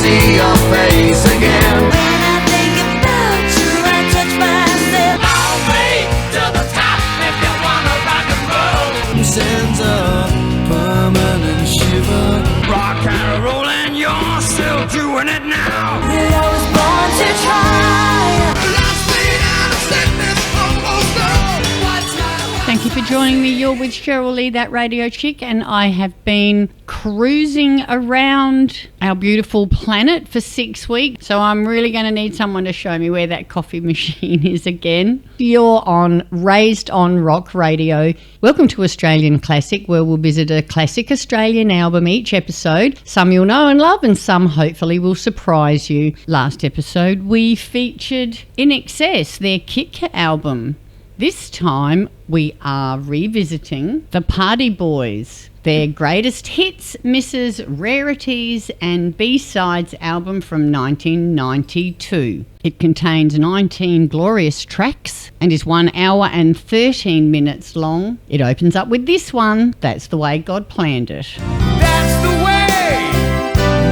see your face again. When I think about you, I touch myself. All the way to the top if you wanna rock and roll. Sends a permanent shiver. Rock and roll and you're still doing it now. That I was born to try. Lost me out of sickness, almost gone. What's my Thank you for joining me. You're with Cheryl Lee, that radio chick, and I have been cruising around our beautiful planet for 6 weeks, so I'm really going to need someone to show me where that coffee machine is again. You're on Raised on Rock Radio. Welcome to Australian Classic, where we'll visit a classic Australian album each episode. Some you'll know and love, and some hopefully will surprise you. Last episode we featured In Excess, their Kick album. This time we are revisiting the Party Boys, their greatest hits, Mrs. Rarities and B Sides album from 1992. It contains 19 glorious tracks and is 1 hour and 13 minutes long. It opens up with this one, That's the Way God Planned It. That's the way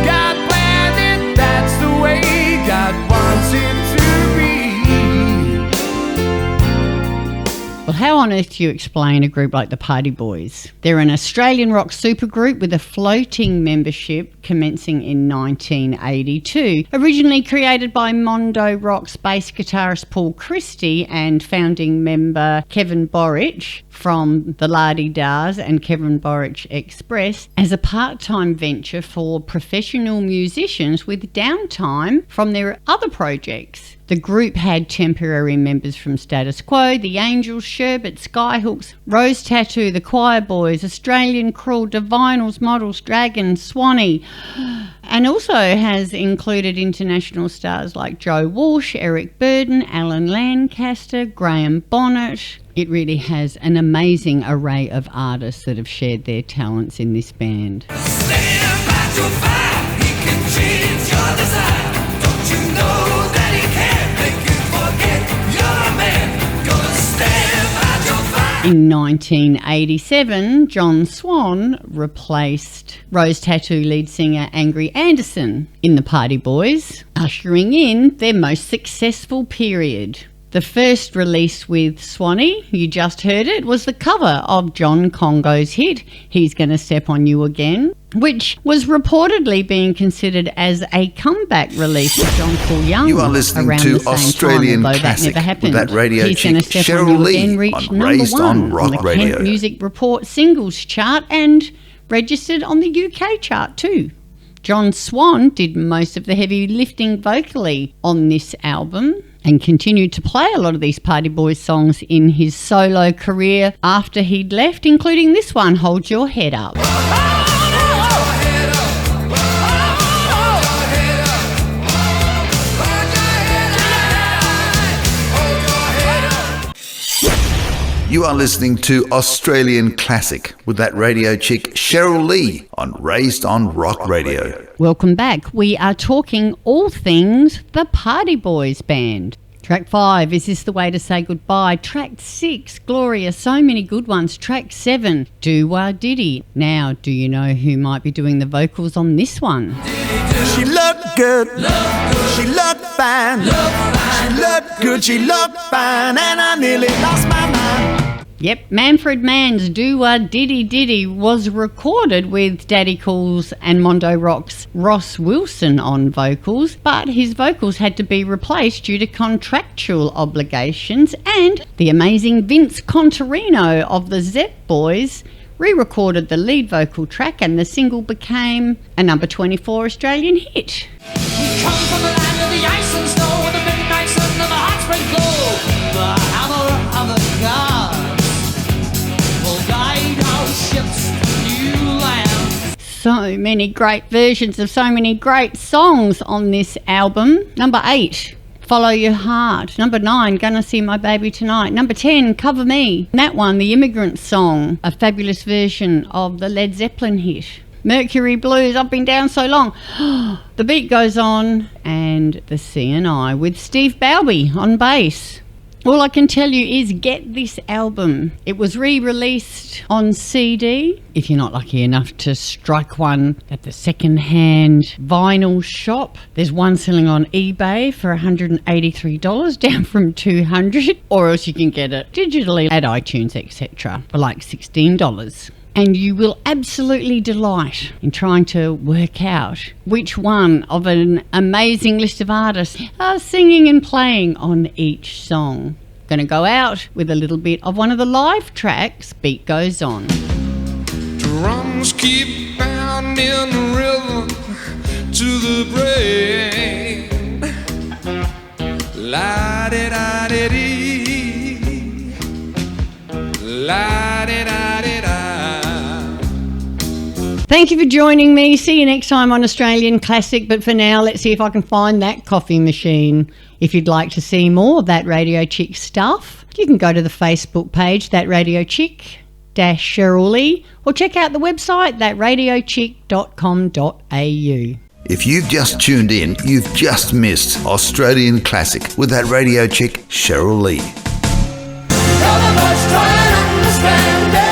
God planned it. That's the way God wants it to be. Well, how on earth do you explain a group like the Party Boys? They're an Australian rock supergroup with a floating membership commencing in 1982. Originally created by Mondo Rock's bass guitarist Paul Christie and founding member Kevin Borich from the La-Di-Dahs and Kevin Borich Express as a part-time venture for professional musicians with downtime from their other projects. The group had temporary members from Status Quo, The Angels, Sherbet, Skyhooks, Rose Tattoo, The Choir Boys, Australian Cruel, Divinals, Models, Dragons, Swanee, and also has included international stars like Joe Walsh, Eric Burden, Alan Lancaster, Graham Bonnet. It really has an amazing array of artists that have shared their talents in this band. Stand by your fire, he can change your desire. Don't you know that he can make you forget you're a man? Gonna stand by your fire. In 1987, John Swan replaced Rose Tattoo lead singer Angry Anderson in the Party Boys, ushering in their most successful period. The first release with Swanee, you just heard it, was the cover of John Congo's hit, He's Gonna Step on You Again, which was reportedly being considered as a comeback release for John Paul Young. You are listening around to the same Australian time, although Classic that never happened. with that radio He's chick Gonna Step Cheryl on You Lee Again reached on number Raised one on Rock the Radio. Kent Music Report singles chart and registered on the UK chart too. John Swan did most of the heavy lifting vocally on this album and continued to play a lot of these Party Boys songs in his solo career after he'd left, including this one, Hold Your Head Up. You are listening to Australian Classic with that radio chick Cheryl Lee on Raised on Rock Radio. Welcome back. We are talking all things the Party Boys band. Track 5, Is This the Way to Say Goodbye? Track 6, Gloria, so many good ones. Track 7, Do Wah Diddy. Now, do you know who might be doing the vocals on this one? She looked good. She looked fine. She looked good. She looked fine. And I nearly lost my mind. Yep, Manfred Mann's Do Wah Diddy Diddy was recorded with Daddy Cool's and Mondo Rock's Ross Wilson on vocals, but his vocals had to be replaced due to contractual obligations, and the amazing Vince Contarino of the Zepp Boys re-recorded the lead vocal track, and the single became a number 24 Australian hit. We come from the land of the ice and snow, with the midnight sun and the hot spring glow. The hammer of the gods will guide our ships to new lands. So many great versions of so many great songs on this album. Number 8, Follow Your Heart. Number 9, Gonna See My Baby Tonight. Number 10, Cover Me. That one, The Immigrant Song, a fabulous version of the Led Zeppelin hit. Mercury Blues, I've Been Down So Long. The Beat Goes On, and The C&I with Steve Balby on bass. All I can tell you is get this album. It was re-released on CD. If you're not lucky enough to strike one at the second-hand vinyl shop, there's one selling on eBay for $183, down from $200, or else you can get it digitally at iTunes, etc., for like $16. And you will absolutely delight in trying to work out which one of an amazing list of artists are singing and playing on each song. Going to go out with a little bit of one of the live tracks, Beat Goes On. Drums keep pounding the rhythm to the brain. La-di-da-di-dee, la-di-da-di-da. Thank you for joining me. See you next time on Australian Classic. But for now, let's see if I can find that coffee machine. If you'd like to see more of That Radio Chick stuff, you can go to the Facebook page, That Radio Chick Cheryl Lee, or check out the website, thatradiochick.com.au. If you've just tuned in, you've just missed Australian Classic with That Radio Chick Cheryl Lee. Brother, let's try and understand it.